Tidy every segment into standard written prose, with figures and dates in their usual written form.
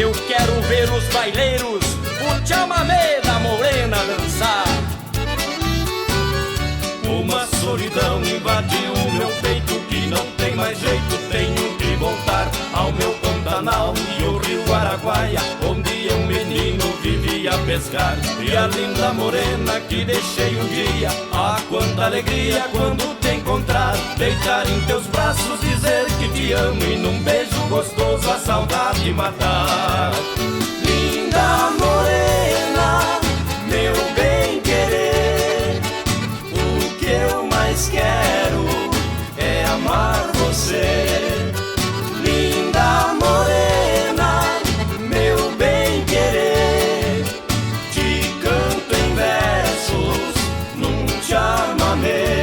Eu quero ver os baileiros o chamamé da morena dançar. Uma solidão invadiu o meu peito, que não tem mais jeito, tenho que voltar ao meu Pantanal e o rio Araguaia, onde um menino vivia a pescar. E a linda morena que deixei um dia, ah, quanta alegria quando te encontrar, deitar em teus braços, dizer que te amo e num beijo gostoso a saudade matar. Linda morena, meu bem querer, o que eu mais quero é amar você. Linda morena, meu bem querer, te canto em versos num chamamé.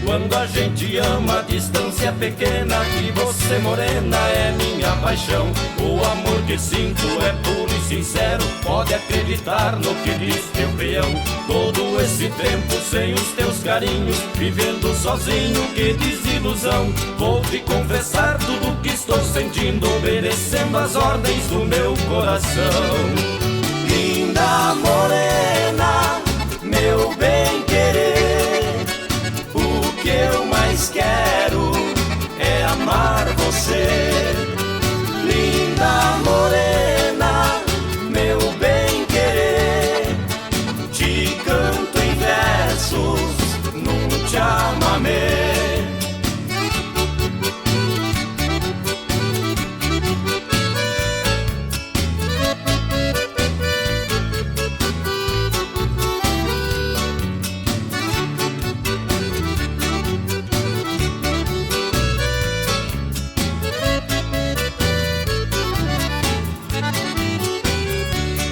Quando a gente ama, a distância é pequena, e você morena é minha paixão. O amor que sinto é puro e sincero, pode acreditar no que diz teu peão. Todo esse tempo sem os teus carinhos, vivendo sozinho, que desilusão. Vou te confessar tudo o que estou sentindo, obedecendo as ordens do meu coração. Linda morena, meu bem querer, o que eu mais quero é amar você. Linda morena, meu bem querer, te canto em versos num chamamé.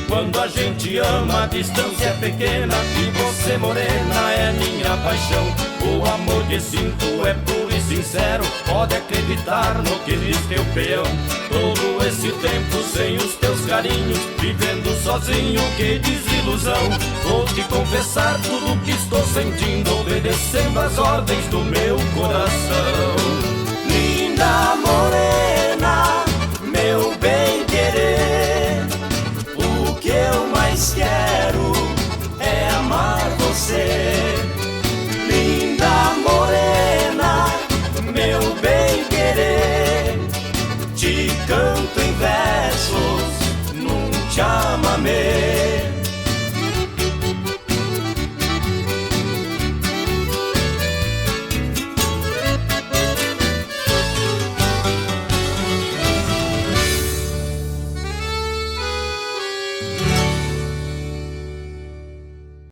Quando a gente ama, a distância é pequena, e você morena é minha paixão. O amor que sinto é puro e sincero, pode acreditar no que diz teu peão. Todo esse tempo sem os teus carinhos, vivendo sozinho, que desilusão. Vou te confessar tudo o que estou sentindo, obedecendo as ordens do meu coração. Linda morena, meu bem querer, o que eu mais quero é amar você. Linda morena, meu bem querer, te canto em versos num chamamé.